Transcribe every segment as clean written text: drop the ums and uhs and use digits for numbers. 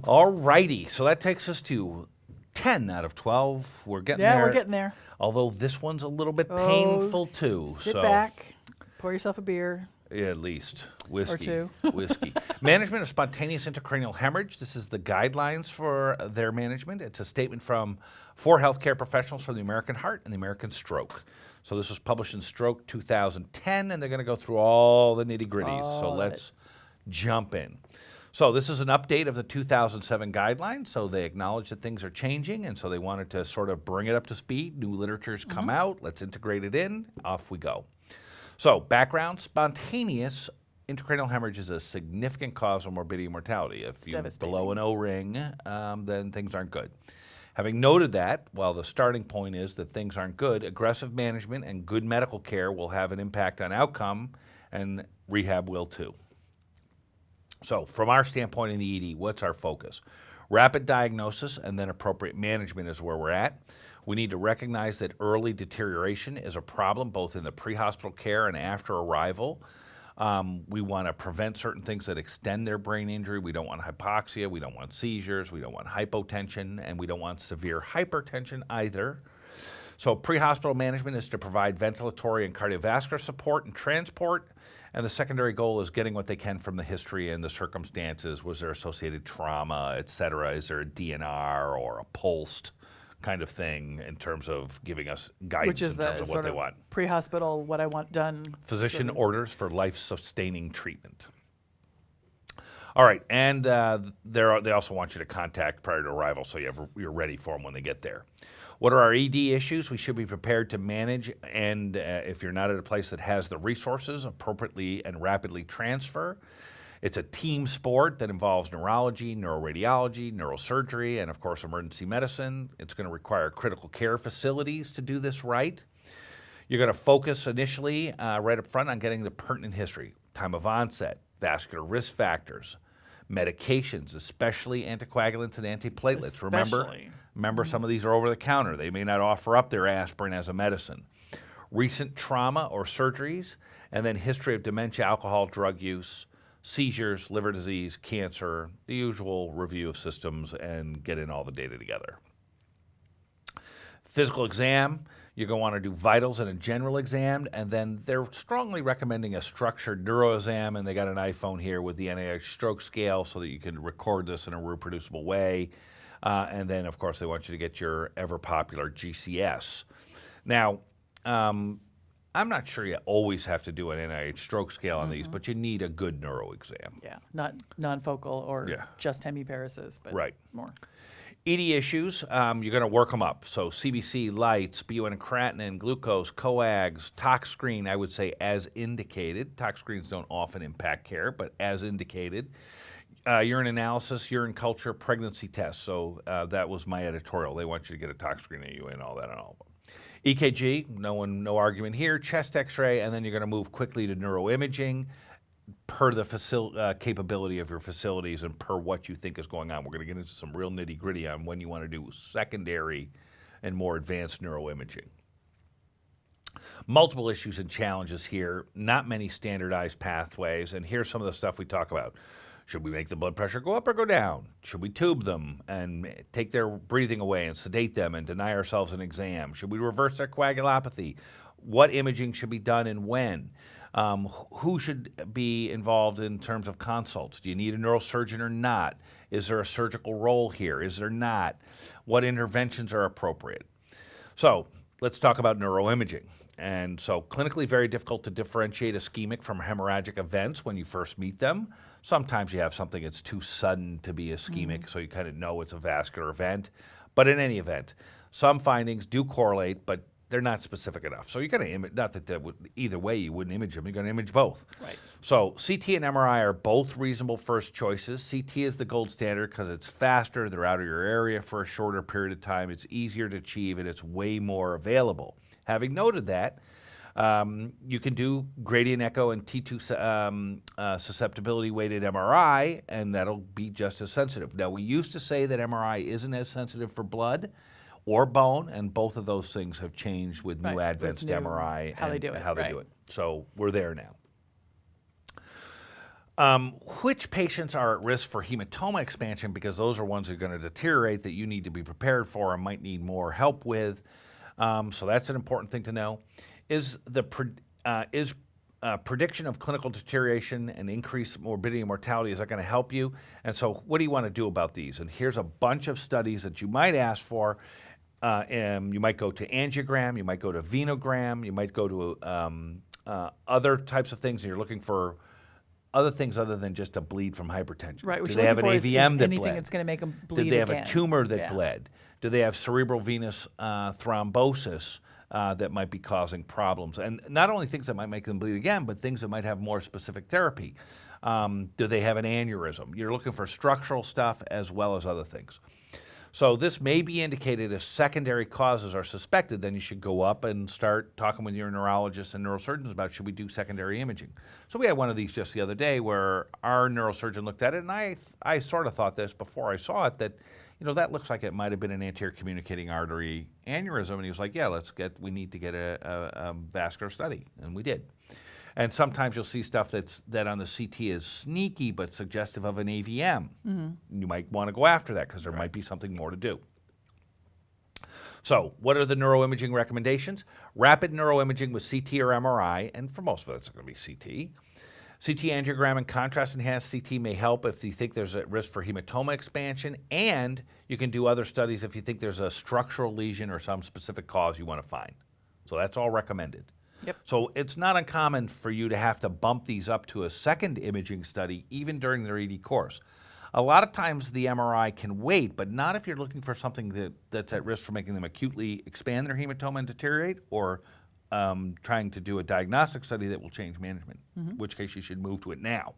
All righty, so that takes us to 10 out of 12. We're getting there. Yeah, we're getting there. Although this one's a little bit painful too. Sit so back, pour yourself a beer. Yeah, at least whiskey. Or two. Whiskey. Management of spontaneous intracranial hemorrhage. This is the guidelines for their management. It's a statement from 4 healthcare professionals from the American Heart and the American Stroke. So this was published in Stroke 2010, and they're going to go through all the nitty-gritties. So let's jump in. So this is an update of the 2007 guidelines. So they acknowledge that things are changing, and so they wanted to sort of bring it up to speed. New literature's come out. Let's integrate it in. Off we go. So background, spontaneous intracranial hemorrhage is a significant cause of morbidity and mortality. If you're below an O-ring, then things aren't good. Having noted that, while the starting point is that things aren't good, aggressive management and good medical care will have an impact on outcome, and rehab will too. So from our standpoint in the ED, what's our focus? Rapid diagnosis and then appropriate management is where we're at. We need to recognize that early deterioration is a problem both in the pre-hospital care and after arrival. We want to prevent certain things that extend their brain injury. We don't want hypoxia, we don't want seizures, we don't want hypotension, and we don't want severe hypertension either. So pre-hospital management is to provide ventilatory and cardiovascular support and transport, and the secondary goal is getting what they can from the history and the circumstances. Was there associated trauma, et cetera? Is there a DNR or a pulsed kind of thing in terms of giving us guidance in terms of what they want? Pre-hospital, what I want done. Physician orders for life-sustaining treatment. All right, and they also want you to contact prior to arrival so you're ready for them when they get there. What are our ED issues? We should be prepared to manage, and if you're not at a place that has the resources, appropriately and rapidly transfer. It's a team sport that involves neurology, neuroradiology, neurosurgery, and of course emergency medicine. It's going to require critical care facilities to do this right. You're going to focus initially right up front on getting the pertinent history, time of onset, vascular risk factors, medications, especially anticoagulants and antiplatelets. Remember some of these are over the counter. They may not offer up their aspirin as a medicine. Recent trauma or surgeries, and then history of dementia, alcohol, drug use, seizures, liver disease, cancer, the usual review of systems, and get in all the data together. Physical exam, you're going to want to do vitals and a general exam, and then they're strongly recommending a structured neuro exam, and they got an iPhone here with the NIH stroke scale so that you can record this in a reproducible way. And then, of course, they want you to get your ever-popular GCS. Now, I'm not sure you always have to do an NIH stroke scale on these, but you need a good neuro exam. Yeah, not non-focal or just hemiparesis, but more. ED issues, you're going to work them up. So CBC, lights, BUN creatinine, glucose, coags, tox screen, I would say as indicated. Tox screens don't often impact care, but as indicated. Urine analysis, urine culture, pregnancy tests. So that was my editorial. They want you to get a tox screen at you and all that and all. EKG, no argument here. Chest X-ray, and then you're going to move quickly to neuroimaging per the capability of your facilities and per what you think is going on. We're going to get into some real nitty-gritty on when you want to do secondary and more advanced neuroimaging. Multiple issues and challenges here, not many standardized pathways, and here's some of the stuff we talk about. Should we make the blood pressure go up or go down? Should we tube them and take their breathing away and sedate them and deny ourselves an exam? Should we reverse their coagulopathy? What imaging should be done and when? Who should be involved in terms of consults? Do you need a neurosurgeon or not? Is there a surgical role here? Is there not? What interventions are appropriate? So let's talk about neuroimaging. And so clinically very difficult to differentiate ischemic from hemorrhagic events when you first meet them. Sometimes you have something that's too sudden to be ischemic, so you kind of know it's a vascular event. But in any event, some findings do correlate, but they're not specific enough. So you're going to image, not that would, either way you wouldn't image them, you're going to image both. Right. So CT and MRI are both reasonable first choices. CT is the gold standard because it's faster, they're out of your area for a shorter period of time, it's easier to achieve, and it's way more available. Having noted that, you can do gradient echo and T2 susceptibility weighted MRI, and that'll be just as sensitive. Now, we used to say that MRI isn't as sensitive for blood or bone, and both of those things have changed with new advanced MRI how and they do it. how they do it. So we're there now. Which patients are at risk for hematoma expansion, because those are ones that are going to deteriorate that you need to be prepared for and might need more help with. So that's an important thing to know. Is prediction of clinical deterioration and increased morbidity and mortality, is that going to help you? And so what do you want to do about these? And here's a bunch of studies that you might ask for. And you might go to angiogram, you might go to venogram, you might go to other types of things, and you're looking for other things other than just a bleed from hypertension. Right. Do they have an AVM that anything bled? that's going to make them bleed Did they have again. a tumor that bled? Do they have cerebral venous thrombosis that might be causing problems? And not only things that might make them bleed again, but things that might have more specific therapy. Do they have an aneurysm? You're looking for structural stuff as well as other things. So this may be indicated if secondary causes are suspected. Then you should go up and start talking with your neurologists and neurosurgeons about, should we do secondary imaging? So we had one of these just the other day where our neurosurgeon looked at it, and I sort of thought this before I saw it, that, that looks like it might have been an anterior communicating artery aneurysm. And he was like, yeah, we need to get a vascular study, and we did. And sometimes you'll see stuff that on the CT is sneaky but suggestive of an AVM. Mm-hmm. You might want to go after that because there might be something more to do. So what are the neuroimaging recommendations? Rapid neuroimaging with CT or MRI, and for most of it, it's going to be CT. CT angiogram and contrast-enhanced CT may help if you think there's a risk for hematoma expansion, and you can do other studies if you think there's a structural lesion or some specific cause you want to find. So that's all recommended. Yep. So it's not uncommon for you to have to bump these up to a second imaging study even during their ED course. A lot of times the MRI can wait, but not if you're looking for something that's at risk for making them acutely expand their hematoma and deteriorate, or trying to do a diagnostic study that will change management, in which case you should move to it now.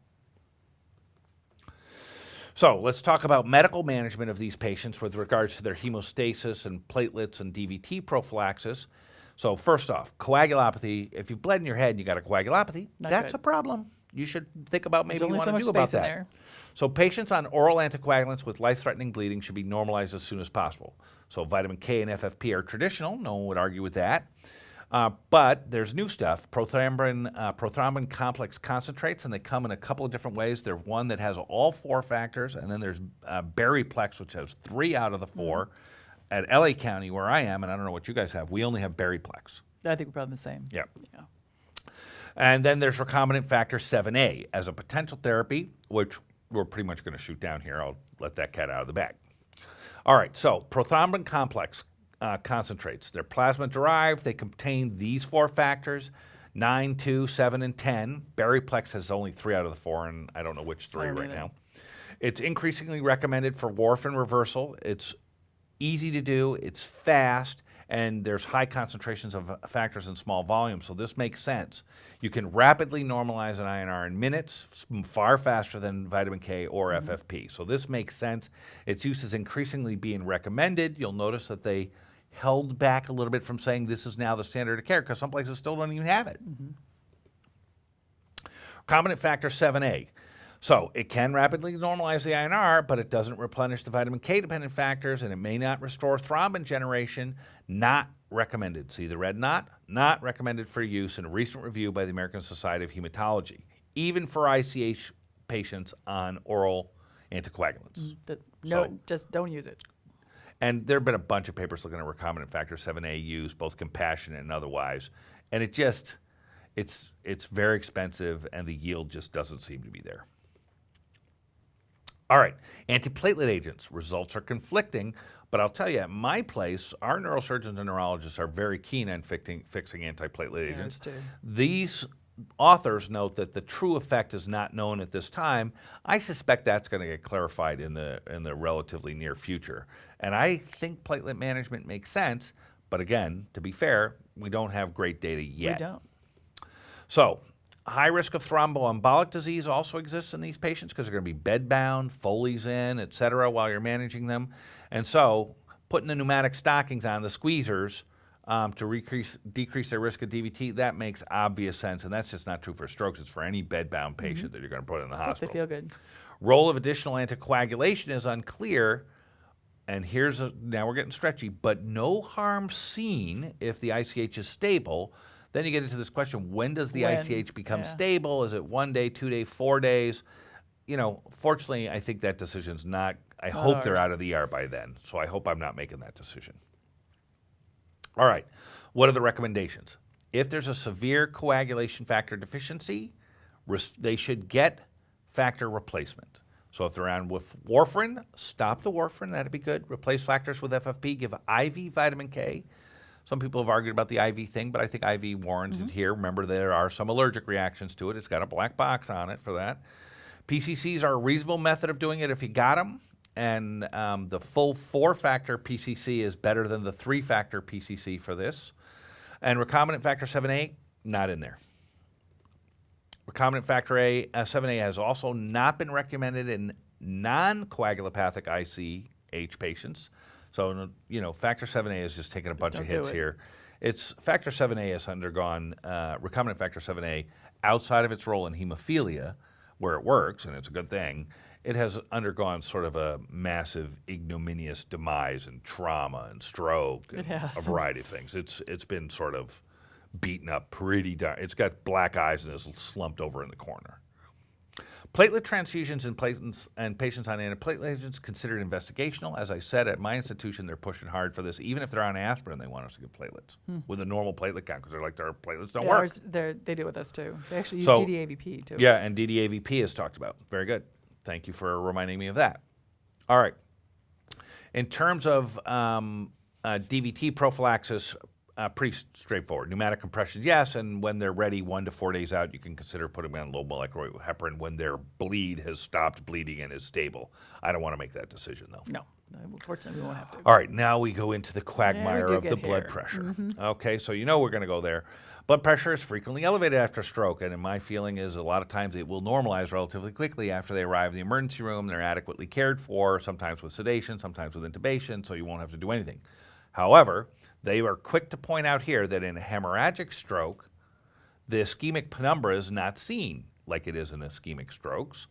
So let's talk about medical management of these patients with regards to their hemostasis and platelets and DVT prophylaxis. So first off, coagulopathy. If you've bled in your head and you got a coagulopathy, that's a problem. You should think about maybe you want to do about that. There. So patients on oral anticoagulants with life-threatening bleeding should be normalized as soon as possible. So vitamin K and FFP are traditional. No one would argue with that. But there's new stuff, prothrombin complex concentrates, and they come in a couple of different ways. There's one that has all 4 factors, and then there's Beriplex, which has 3 out of the 4. At LA County, where I am, and I don't know what you guys have, we only have Beriplex. I think we're probably the same. Yeah. And then there's recombinant factor 7A as a potential therapy, which we're pretty much going to shoot down here. I'll let that cat out of the bag. All right, so prothrombin complex concentrates. They're plasma-derived. They contain these 4 factors, 9, 2, 7, and 10. Beriplex has only 3 out of the 4, and I don't know which 3 right now. It's increasingly recommended for warfarin reversal. It's easy to do, it's fast, and there's high concentrations of factors in small volumes, so this makes sense. You can rapidly normalize an INR in minutes, far faster than vitamin K or FFP, so this makes sense. Its use is increasingly being recommended. You'll notice that they held back a little bit from saying this is now the standard of care, because some places still don't even have it. Recombinant factor 7A. So it can rapidly normalize the INR, but it doesn't replenish the vitamin K-dependent factors, and it may not restore thrombin generation. Not recommended. See the red knot? Not recommended for use in a recent review by the American Society of Hematology, even for ICH patients on oral anticoagulants. Just don't use it. And there have been a bunch of papers looking at recombinant factor 7A use, both compassionate and otherwise, and it's very expensive, and the yield just doesn't seem to be there. All right, antiplatelet agents. Results are conflicting, but I'll tell you, at my place, our neurosurgeons and neurologists are very keen on fixing antiplatelet agents. Too. These authors note that the true effect is not known at this time. I suspect that's going to get clarified in the relatively near future. And I think platelet management makes sense, but again, to be fair, we don't have great data yet. We don't. So, high risk of thromboembolic disease also exists in these patients because they're going to be bedbound, Foley's in, et cetera, while you're managing them. And so, putting the pneumatic stockings on, the squeezers, to decrease their risk of DVT, that makes obvious sense. And that's just not true for strokes. It's for any bedbound patient that you're going to put in the hospital. Plus they feel good. Role of additional anticoagulation is unclear. And now we're getting stretchy, but no harm seen if the ICH is stable. Then you get into this question, when does the When? ICH become Yeah. stable? Is it 1 day, 2 day, 4 days? Fortunately, I think that decision's not, I hope they're ours. out of the ER by then. So I hope I'm not making that decision. All right. What are the recommendations? If there's a severe coagulation factor deficiency, they should get factor replacement. So if they're on with warfarin, stop the warfarin. That'd be good. Replace factors with FFP. Give IV vitamin K. Some people have argued about the IV thing, but I think IV warranted here. Remember, there are some allergic reactions to it. It's got a black box on it for that. PCCs are a reasonable method of doing it if you got them. And the full 4-factor PCC is better than the 3-factor PCC for this. And recombinant factor 7A, not in there. Recombinant factor 7A has also not been recommended in non-coagulopathic ICH patients. So, factor 7A is just taking a bunch of hits here. Factor 7A has undergone, recombinant factor 7A, outside of its role in hemophilia, where it works, and it's a good thing, it has undergone sort of a massive ignominious demise and trauma and stroke and a variety of things. It's been sort of beaten up pretty darn. It's got black eyes and is slumped over in the corner. Platelet transfusions in patients on antiplatelet agents considered investigational. As I said, at my institution, they're pushing hard for this. Even if they're on aspirin, they want us to give platelets with a normal platelet count because they're like, our platelets don't work. They do it with us too. They actually use So, DDAVP too. Yeah, and DDAVP is talked about. Very good. Thank you for reminding me of that. All right. In terms of DVT prophylaxis, pretty straightforward. Pneumatic compressions, yes, and when they're ready, 1 to 4 days out, you can consider putting them on low molecular heparin when their bleed has stopped bleeding and is stable. I don't want to make that decision, though. No, unfortunately, we won't have to. All right, now we go into the quagmire of the blood pressure. Okay, so we're going to go there. Blood pressure is frequently elevated after stroke, and my feeling is a lot of times it will normalize relatively quickly after they arrive in the emergency room. They're adequately cared for, sometimes with sedation, sometimes with intubation, so you won't have to do anything. However, they are quick to point out here that in a hemorrhagic stroke, the ischemic penumbra is not seen like it is in ischemic strokes.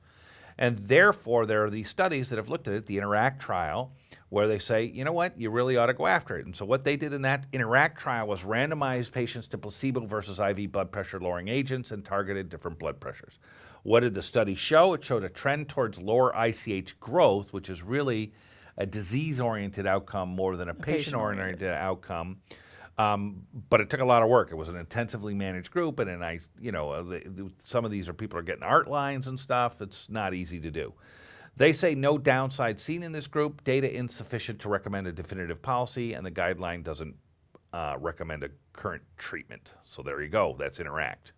And therefore, there are these studies that have looked at it, the INTERACT trial, where they say, you know what, you really ought to go after it. And so what they did in that INTERACT trial was randomize patients to placebo versus IV blood pressure lowering agents and targeted different blood pressures. What did the study show? It showed a trend towards lower ICH growth, which is really a disease-oriented outcome more than a patient-oriented outcome. But it took a lot of work. It was an intensively managed group, and some of these people are getting art lines and stuff. It's not easy to do. They say no downside seen in this group, data insufficient to recommend a definitive policy, and the guideline doesn't recommend a current treatment. So there you go. That's INTERACT.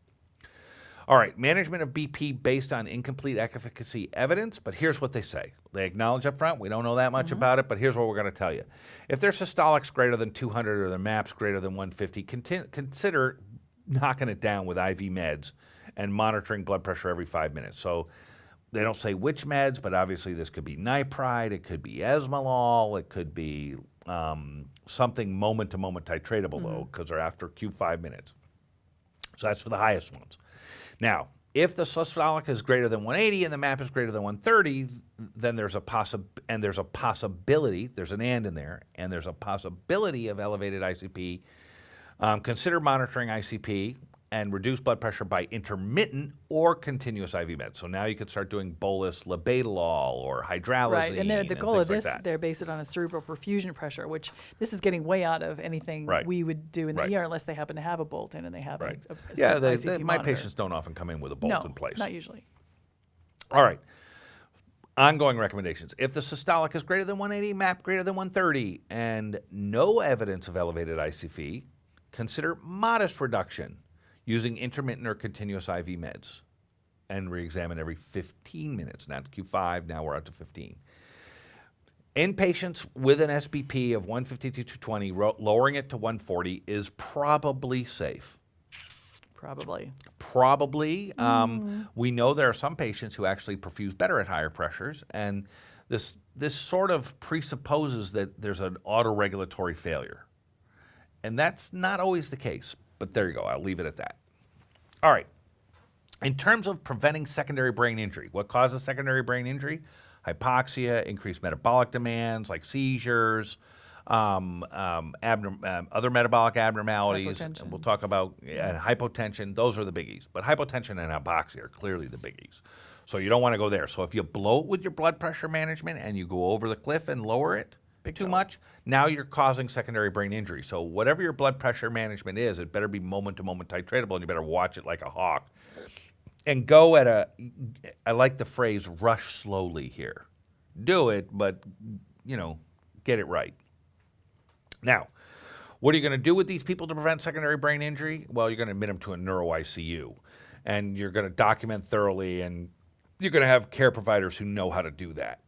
All right, management of BP based on incomplete efficacy evidence, but here's what they say. They acknowledge up front, we don't know that much about it, but here's what we're going to tell you. If their systolics greater than 200 or their MAPs greater than 150, consider knocking it down with IV meds and monitoring blood pressure every 5 minutes. So they don't say which meds, but obviously this could be nipride, it could be esmolol, it could be something moment-to-moment titratable, though, because they're after Q5 minutes. So that's for the highest ones. Now, if the systolic is greater than 180 and the MAP is greater than 130, then there's a possibility, there's an and in there, and there's a possibility of elevated ICP. Consider monitoring ICP and reduce blood pressure by intermittent or continuous IV meds. So now you could start doing bolus labetalol or hydralazine. Right, and the goal of this, like they're based it on a cerebral perfusion pressure, which this is getting way out of anything we would do in the ER unless they happen to have a bolt in and they have a ICP my monitor. patients don't often come in with a bolt in place. Not usually. All right. Ongoing recommendations. If the systolic is greater than 180, MAP greater than 130, and no evidence of elevated ICP, consider modest reduction using intermittent or continuous IV meds and re-examine every 15 minutes, not Q5, now we're up to 15. In patients with an SBP of 150 to 220, lowering it to 140 is probably safe. Probably. We know there are some patients who actually perfuse better at higher pressures, and this sort of presupposes that there's an autoregulatory failure. And that's not always the case, but there you go. I'll leave it at that. All right. In terms of preventing secondary brain injury, what causes secondary brain injury? Hypoxia, increased metabolic demands like seizures, other metabolic abnormalities, and Hypotension. we'll talk about hypotension. Those are the biggies. But hypotension and hypoxia are clearly the biggies. So you don't want to go there. So if you blow it with your blood pressure management and you go over the cliff and lower it too much, now you're causing secondary brain injury. So whatever your blood pressure management is, it better be moment-to-moment titratable, and you better watch it like a hawk. And go at I like the phrase, rush slowly here. Do it, but, get it right. Now, what are you going to do with these people to prevent secondary brain injury? Well, you're going to admit them to a neuro ICU, and you're going to document thoroughly, and you're going to have care providers who know how to do that.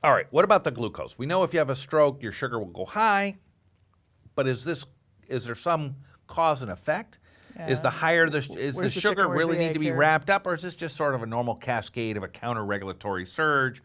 All right, what about the glucose? We know if you have a stroke, your sugar will go high, but is there some cause and effect? Yeah. Is the higher the sugar really need to be wrapped up, or is this just sort of a normal cascade of a counter-regulatory surge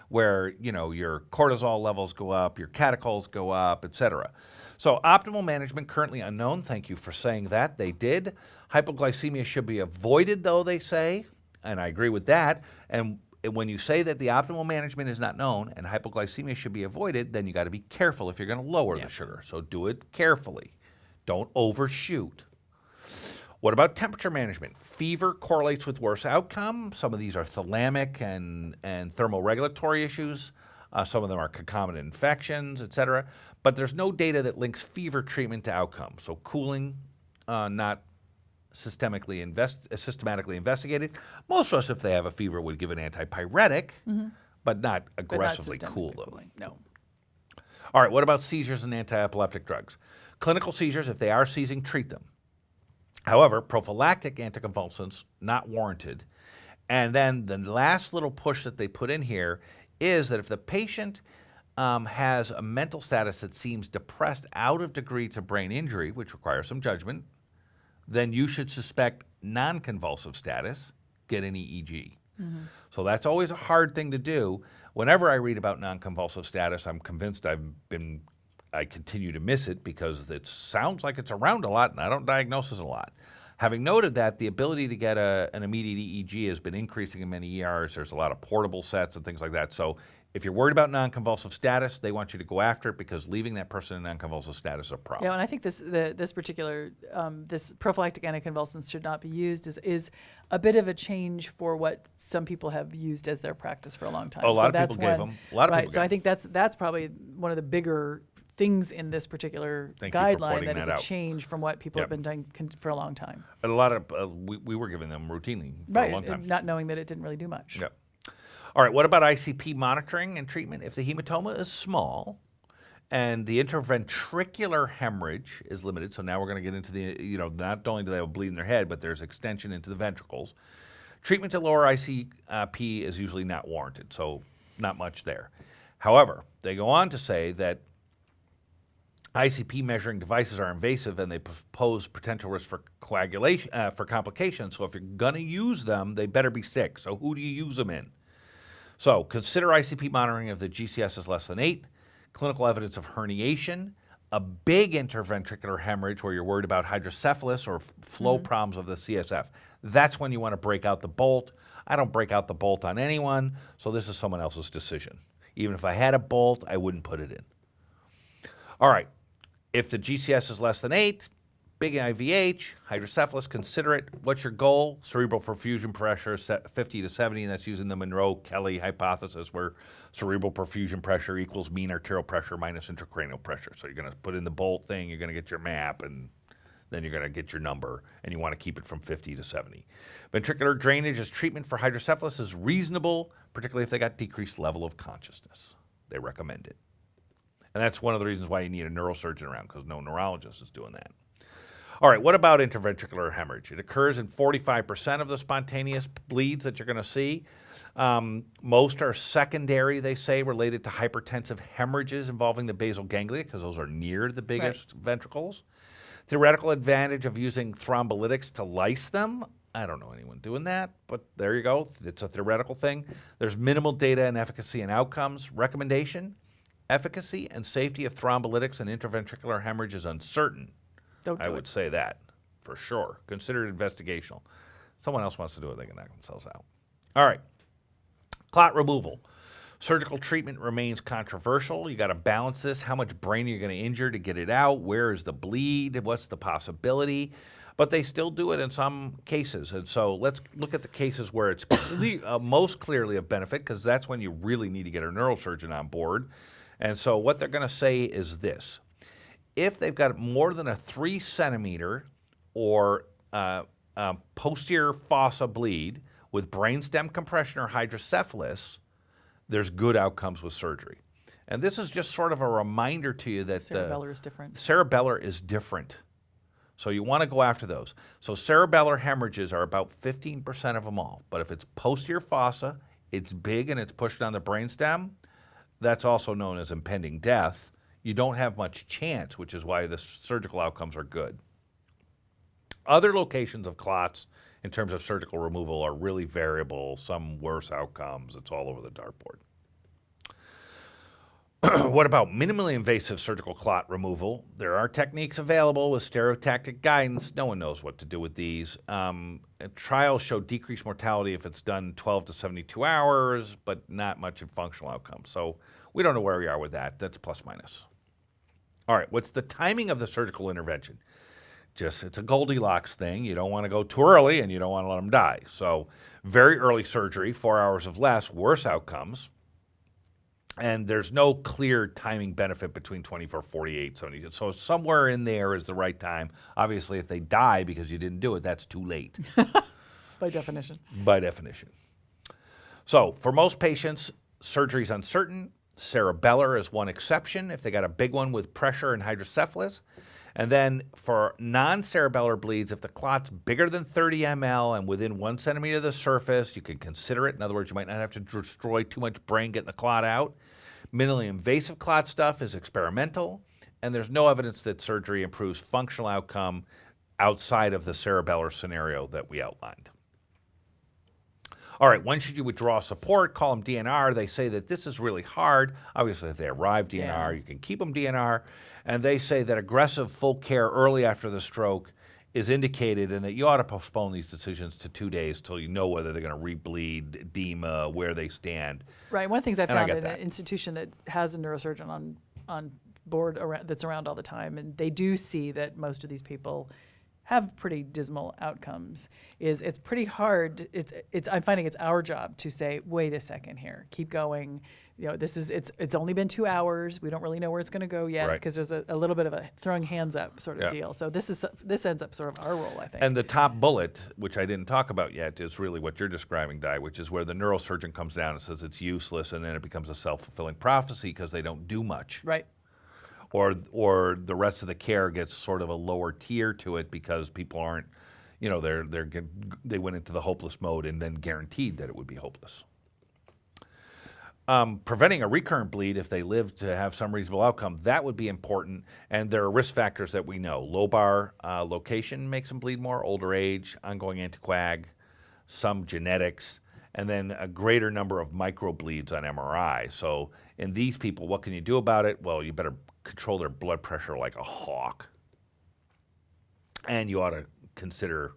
where, your cortisol levels go up, your catechols go up, et cetera? So optimal management currently unknown. Thank you for saying that. They did. Hypoglycemia should be avoided, though, they say, and I agree with that. And when you say that the optimal management is not known and hypoglycemia should be avoided, then you got to be careful if you're going to lower the sugar. So do it carefully. Don't overshoot. What about temperature management? Fever correlates with worse outcome. Some of these are thalamic and thermoregulatory issues. Some of them are concomitant infections, et cetera. But there's no data that links fever treatment to outcome. So cooling, not systematically investigated. Most of us, if they have a fever, would give an antipyretic, but not aggressively cool them. No. All right, what about seizures and anti-epileptic drugs? Clinical seizures, if they are seizing, treat them. However, prophylactic anticonvulsants, not warranted. And then the last little push that they put in here is that if the patient has a mental status that seems depressed out of degree to brain injury, which requires some judgment, then you should suspect non-convulsive status, get an EEG. So that's always a hard thing to do. Whenever I read about non-convulsive status, I'm convinced I continue to miss it because it sounds like it's around a lot and I don't diagnose it a lot. Having noted that, the ability to get an immediate EEG has been increasing in many ERs. There's a lot of portable sets and things like that. So if you're worried about non-convulsive status, they want you to go after it because leaving that person in non-convulsive status is a problem. Yeah, and I think this particular this prophylactic anticonvulsants should not be used is a bit of a change for what some people have used as their practice for a long time. A lot of people gave them. A lot of people. So I think that's probably one of the bigger things in this particular guideline that is a change from what people have been doing for a long time. And a lot of we were giving them routinely for a long time, not knowing that it didn't really do much. Yep. All right, what about ICP monitoring and treatment? If the hematoma is small and the interventricular hemorrhage is limited, so now we're going to get into the, not only do they have a bleed in their head, but there's extension into the ventricles. Treatment to lower ICP is usually not warranted, so not much there. However, they go on to say that ICP measuring devices are invasive and they pose potential risk for coagulation, for complications. So if you're going to use them, they better be sick. So who do you use them in? So consider ICP monitoring if the GCS is less than 8, clinical evidence of herniation, a big interventricular hemorrhage where you're worried about hydrocephalus or flow problems of the CSF. That's when you want to break out the bolt. I don't break out the bolt on anyone, so this is someone else's decision. Even if I had a bolt, I wouldn't put it in. All right. If the GCS is less than 8, big IVH, hydrocephalus, consider it. What's your goal? Cerebral perfusion pressure, 50 to 70, and that's using the Monroe-Kelly hypothesis where cerebral perfusion pressure equals mean arterial pressure minus intracranial pressure. So you're going to put in the bolt thing, you're going to get your map, and then you're going to get your number, and you want to keep it from 50 to 70. Ventricular drainage as treatment for hydrocephalus is reasonable, particularly if they got decreased level of consciousness. They recommend it. And that's one of the reasons why you need a neurosurgeon around, because no neurologist is doing that. All right, what about interventricular hemorrhage? It occurs in 45% of the spontaneous bleeds that you're going to see. Most are secondary, they say, related to hypertensive hemorrhages involving the basal ganglia, because those are near the biggest ventricles. Theoretical advantage of using thrombolytics to lyse them. I don't know anyone doing that, but there you go. It's a theoretical thing. There's minimal data and efficacy and outcomes. Recommendation: efficacy and safety of thrombolytics and interventricular hemorrhage is uncertain. I would say that for sure. Consider it investigational. Someone else wants to do it, they can knock themselves out. All right. Clot removal. Surgical treatment remains controversial. You got to balance this. How much brain are you going to injure to get it out? Where is the bleed? What's the possibility? But they still do it in some cases. And so let's look at the cases where it's most clearly of benefit, because that's when you really need to get a neurosurgeon on board. And so what they're going to say is this. If they've got more than a 3 centimeter or posterior fossa bleed with brainstem compression or hydrocephalus, there's good outcomes with surgery. And this is just sort of a reminder to you that Cerebellar is different. Cerebellar is different. So you want to go after those. So cerebellar hemorrhages are about 15% of them all. But if it's posterior fossa, it's big and it's pushed on the brainstem, that's also known as impending death. You don't have much chance, which is why the surgical outcomes are good. Other locations of clots in terms of surgical removal are really variable, some worse outcomes. It's all over the dartboard. What about minimally invasive surgical clot removal? There are techniques available with stereotactic guidance. No one knows what to do with these. Trials show decreased mortality if it's done 12 to 72 hours, but not much in functional outcomes. So we don't know where we are with that. That's plus minus. All right, what's the timing of the surgical intervention? It's a Goldilocks thing. You don't want to go too early and you don't want to let them die. So very early surgery, 4 hours of less, worse outcomes. And there's no clear timing benefit between 24, 48, 70. So somewhere in there is the right time. Obviously, if they die because you didn't do it, that's too late. By definition. By definition. So for most patients, surgery is uncertain. Cerebellar is one exception if they got a big one with pressure and hydrocephalus. And then for non-cerebellar bleeds, if the clot's bigger than 30 ml and within 1 centimeter of the surface, you can consider it. In other words, you might not have to destroy too much brain getting the clot out. Minimally invasive clot stuff is experimental, and there's no evidence that surgery improves functional outcome outside of the cerebellar scenario that we outlined. All right, when should you withdraw support? Call them DNR. They say that this is really hard. Obviously, if they arrive DNR, you can keep them DNR. And they say that aggressive full care early after the stroke is indicated and that you ought to postpone these decisions to 2 days till you know whether they're going to rebleed, edema, where they stand. Right. One of the things I found in an institution that has a neurosurgeon on board that's around all the time, and they do see that most of these people have pretty dismal outcomes, is it's pretty hard. I'm finding it's our job to say, wait a second here, keep going. You know, it's only been 2 hours. We don't really know where it's going to go yet because there's a little bit of a throwing hands up sort of deal. So this ends up sort of our role, I think. And the top bullet, which I didn't talk about yet, is really what you're describing, Di, which is where the neurosurgeon comes down and says it's useless, and then it becomes a self-fulfilling prophecy because they don't do much. Right. Or the rest of the care gets sort of a lower tier to it because people aren't, you know, they went into the hopeless mode and then guaranteed that it would be hopeless. Preventing a recurrent bleed if they live to have some reasonable outcome, that would be important. And there are risk factors that we know. Lobar location makes them bleed more, older age, ongoing anticoag, some genetics, and then a greater number of microbleeds on MRI. So in these people, what can you do about it? Well, you better control their blood pressure like a hawk. And you ought to consider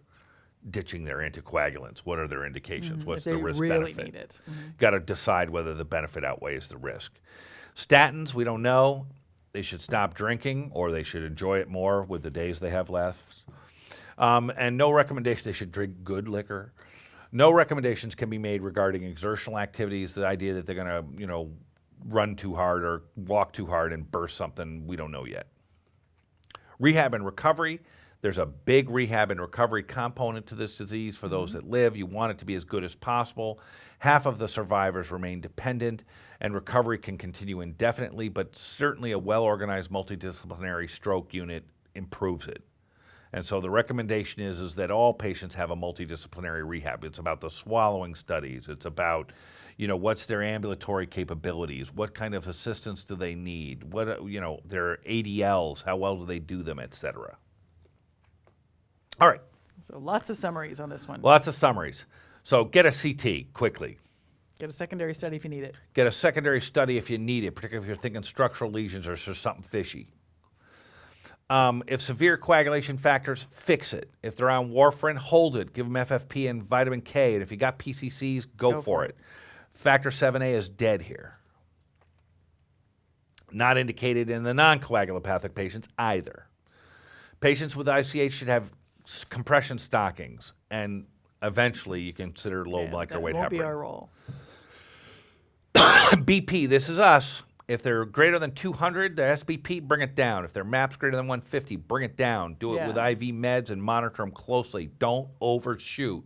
ditching their anticoagulants. What are their indications? What's the risk really benefit? Need it. Got to decide whether the benefit outweighs the risk. Statins, we don't know. They should stop drinking or they should enjoy it more with the days they have left. And no recommendation they should drink good liquor. No recommendations can be made regarding exertional activities. The idea that they're going to, you know, run too hard or walk too hard and burst something, we don't know yet. Rehab and recovery. There's a big rehab and recovery component to this disease for those that live. You want it to be as good as possible. Half of the survivors remain dependent, and recovery can continue indefinitely, but certainly a well-organized multidisciplinary stroke unit improves it. And so the recommendation is that all patients have a multidisciplinary rehab. It's about the swallowing studies. It's about, you know, what's their ambulatory capabilities? What kind of assistance do they need? What, you know, their ADLs, how well do they do them, et cetera. All right. So lots of summaries on this one. Lots of summaries. So get a CT quickly. Get a secondary study if you need it. Get a secondary study if you need it, particularly if you're thinking structural lesions or there's something fishy. If severe coagulation factors, fix it. If they're on warfarin, hold it. Give them FFP and vitamin K. And if you got PCCs, go for it. Factor 7A is dead here. Not indicated in the non-coagulopathic patients either. Patients with ICH should have compression stockings, and eventually you consider low molecular weight heparin. That won't be our role. BP, this is us. If they're greater than 200, their SBP, bring it down. If their MAP's greater than 150, bring it down. Do it with IV meds and monitor them closely. Don't overshoot.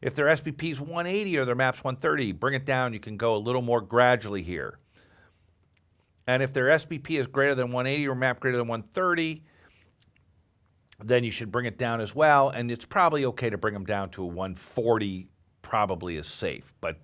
If their SBP is 180 or their MAP's 130, bring it down. You can go a little more gradually here. And if their SBP is greater than 180 or MAP greater than 130, then you should bring it down as well. And it's probably okay to bring them down to a 140, probably is safe. But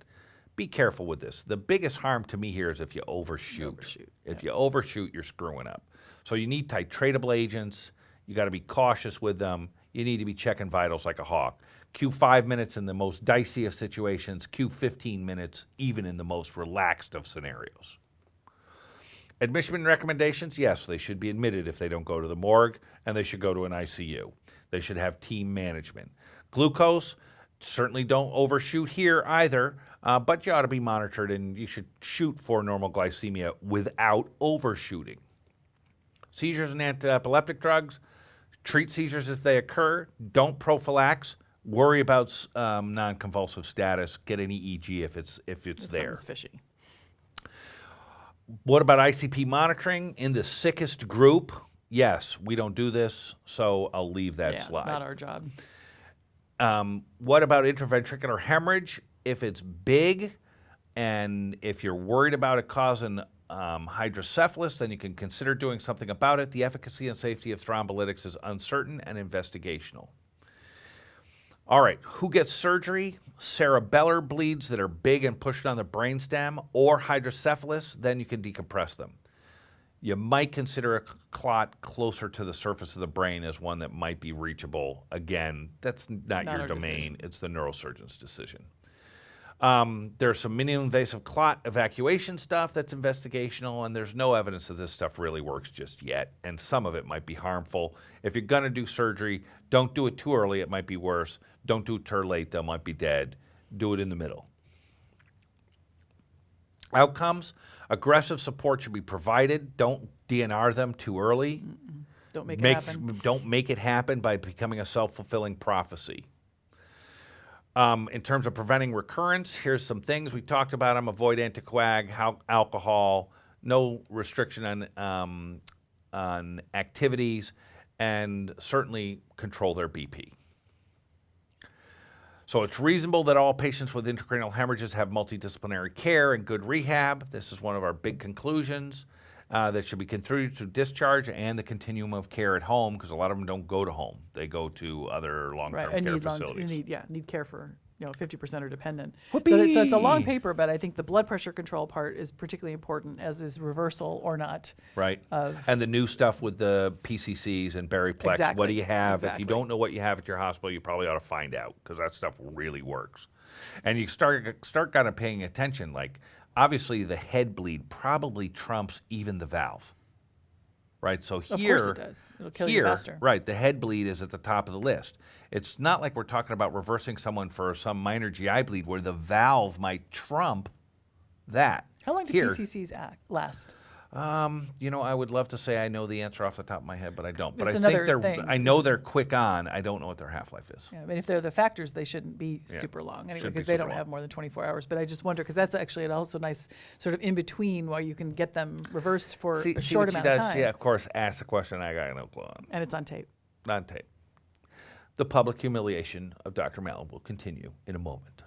be careful with this. The biggest harm to me here is if you overshoot. If you overshoot, you're screwing up. So you need titratable agents. You got to be cautious with them. You need to be checking vitals like a hawk. Q5 minutes in the most dicey of situations, Q15 minutes even in the most relaxed of scenarios. Admission recommendations, yes, they should be admitted if they don't go to the morgue, and they should go to an ICU. They should have team management. Glucose, certainly don't overshoot here either, but you ought to be monitored, and you should shoot for normal glycemia without overshooting. Seizures and anti-epileptic drugs, treat seizures as they occur. Don't prophylax. Worry about non-convulsive status. Get an EEG if it's there. Something's fishy. What about ICP monitoring in the sickest group? Yes, we don't do this, so I'll leave that slide. It's not our job. What about intraventricular hemorrhage? If it's big and if you're worried about it causing hydrocephalus, then you can consider doing something about it. The efficacy and safety of thrombolytics is uncertain and investigational. All right, who gets surgery? Cerebellar bleeds that are big and pushed on the brainstem, or hydrocephalus, then you can decompress them. You might consider a clot closer to the surface of the brain as one that might be reachable. Again, that's not your domain. It's the neurosurgeon's decision. There's some minimally invasive clot evacuation stuff that's investigational, and there's no evidence that this stuff really works just yet, and some of it might be harmful. If you're going to do surgery, don't do it too early. It might be worse. Don't do it too late. They might be dead. Do it in the middle. Outcomes, aggressive support should be provided. Don't DNR them too early. Don't make it happen. Don't make it happen by becoming a self-fulfilling prophecy. In terms of preventing recurrence, here's some things. We talked about them. Avoid anticoag, alcohol, no restriction on activities, and certainly control their BP. So it's reasonable that all patients with intracranial hemorrhages have multidisciplinary care and good rehab. This is one of our big conclusions that should be contributed to discharge and the continuum of care at home, because a lot of them don't go to home. They go to other long-term care facilities. Need care for 50% are dependent. Whoopee! So it's a long paper, but I think the blood pressure control part is particularly important, as is reversal or not. Right. And the new stuff with the PCCs and Bariplex. Exactly. What do you have? Exactly. If you don't know what you have at your hospital, you probably ought to find out, because that stuff really works. And you start kind of paying attention. Like, obviously, the head bleed probably trumps even the valve. Right, so here, of course it does. It'll kill you faster. Right, the head bleed is at the top of the list. It's not like we're talking about reversing someone for some minor GI bleed where the valve might trump that. How long do PCCs last? I would love to say I know the answer off the top of my head, but I don't. But It's I think thing. I know they're quick on. I don't know what their half-life is. Yeah, I mean, if they're the factors, they shouldn't be super long anyway, because they don't have more than 24 hours. But I just wonder, because that's actually also nice sort of in between where you can get them reversed for a short amount of time. Yeah, of course, ask the question I got no clue on. And it's on tape. On tape. The public humiliation of Dr. Mallon will continue in a moment.